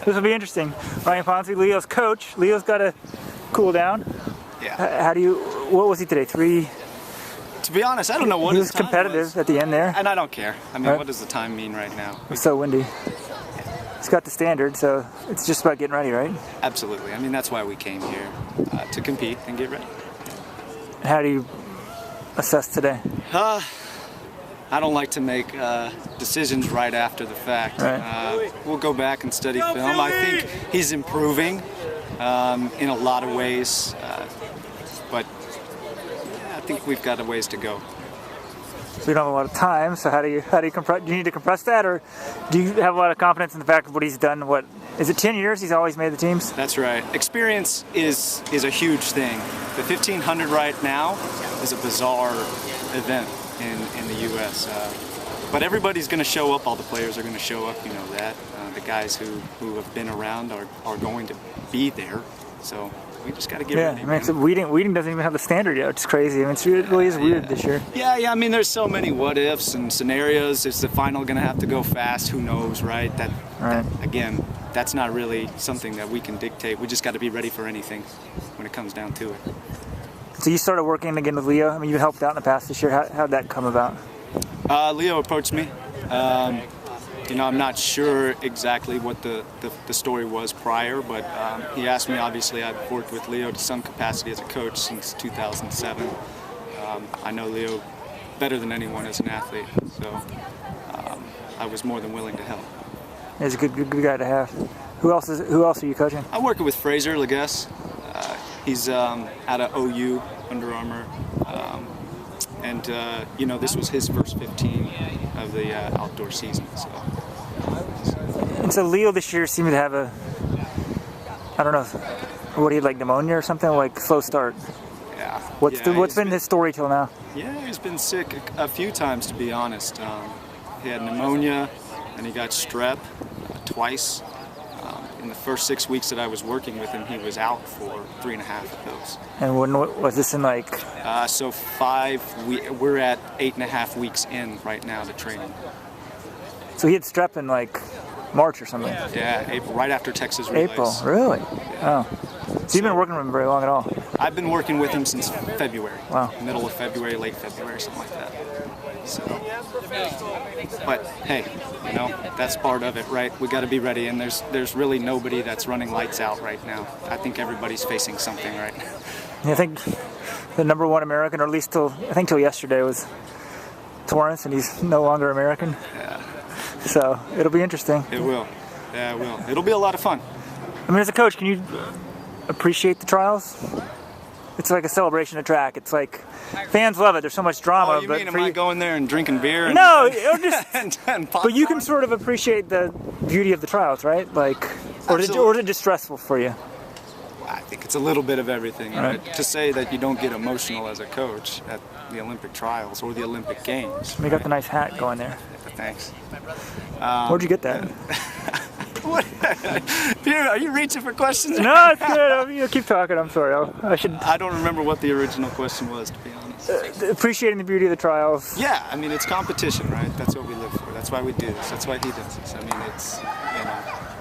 This will be interesting. Ryan Ponsonby, Leo's coach. Leo's got to cool down. Yeah. How do you? What was he today? 3. To be honest, I don't know what he his was time competitive was. at the end there. And I don't care. I mean, Right. what does the time mean right now? It's so windy. He's got the standard, so it's just about getting ready, right? Absolutely. I mean, that's why we came here, to compete and get ready. How do you assess today? I don't like to make decisions right after the fact. Right. We'll go back and study film. I think he's improving in a lot of ways, but yeah, I think we've got a ways to go. So you don't have a lot of time. So how do you compress? Do you need to compress that, or do you have a lot of confidence in the fact of what he's done? What is it? 10 years? He's always made the teams. That's right. Experience is a huge thing. The 1500 right now is a bizarre event in the U.S. But everybody's going to show up. All the players are going to show up. You know that. The guys who have been around are going to be there. So we just got to get ready. Yeah, I mean, Wheating doesn't even have the standard yet, which is crazy. I mean, it really is weird this year. Yeah. I mean, there's so many what ifs and scenarios. Is the final going to have to go fast? Who knows, right? That again, that's not really something that we can dictate. We just got to be ready for anything when it comes down to it. So you started working again with Leo. I mean, you helped out in the past this year. How'd that come about? Leo approached me. I'm not sure exactly what the story was prior, but he asked me. Obviously, I've worked with Leo to some capacity as a coach since 2007. I know Leo better than anyone as an athlete, so I was more than willing to help. He's a good guy to have. Who else are you coaching? I'm working with Fraser Leguess. He's out of OU, Under Armour. This was his first 15 of the outdoor season. And so Leo this year seemed to have I don't know, what he had, like pneumonia or something, like slow start. Yeah. What's been his story till now? Yeah, he's been sick a few times, to be honest. He had pneumonia, and he got strep twice. In the first 6 weeks that I was working with him, he was out for 3.5 of those. And when was this in like? So 5 weeks. We're at 8.5 weeks in right now to training. So he had strep in like March or something. Yeah, April, right after Texas relays. April, really? Yeah. Oh. So you've been working with him very long at all? I've been working with him since February. Wow. Middle of February, late February, something like that. So, but hey, that's part of it, right? We got to be ready, and there's really nobody that's running lights out right now. I think everybody's facing something right now. I think the number one American, or at least till yesterday, was Torrance, and he's no longer American. Yeah. So it'll be interesting. It will. Yeah, it will. It'll be a lot of fun. I mean, as a coach, can you appreciate the trials? It's like a celebration of track. It's like fans love it. There's so much drama. Oh, you mean am I going there and drinking beer? And, no, and but you can sort of appreciate the beauty of the trials, right? Like, or is it just stressful for you? Well, I think it's a little bit of everything, right? To say that you don't get emotional as a coach at the Olympic trials or the Olympic Games. You got the nice hat going there. Thanks. Where'd you get that? What? Peter, are you reaching for questions? No, it's good. Keep talking. I'm sorry. I don't remember what the original question was, to be honest. Appreciating the beauty of the trials. Yeah, I mean, it's competition, right? That's what we live for. That's why we do this. That's why he does this. I mean, it's,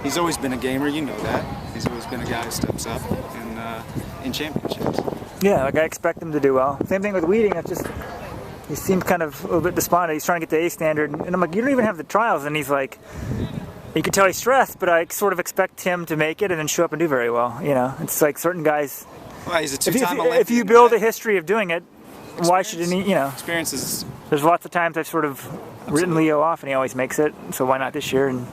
he's always been a gamer. You know that. He's always been a guy who steps up in championships. Yeah, like I expect him to do well. Same thing with Wheating. He seemed kind of a little bit despondent. He's trying to get the A standard, and I'm like, you don't even have the trials, and he's like, you can tell he's stressed, but I sort of expect him to make it and then show up and do very well. It's like certain guys. Well, he's a two-time Olympian. If you build a history of doing it, why shouldn't he? Experiences. There's lots of times I've sort of written Leo off, and he always makes it. So why not this year? And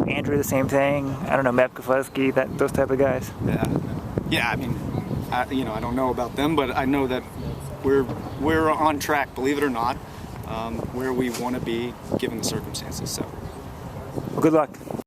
Andrew, the same thing. I don't know, Meb Keflezighi, those type of guys. Yeah. I mean, I don't know about them, but I know that we're on track, believe it or not, where we want to be given the circumstances. So. Well, good luck.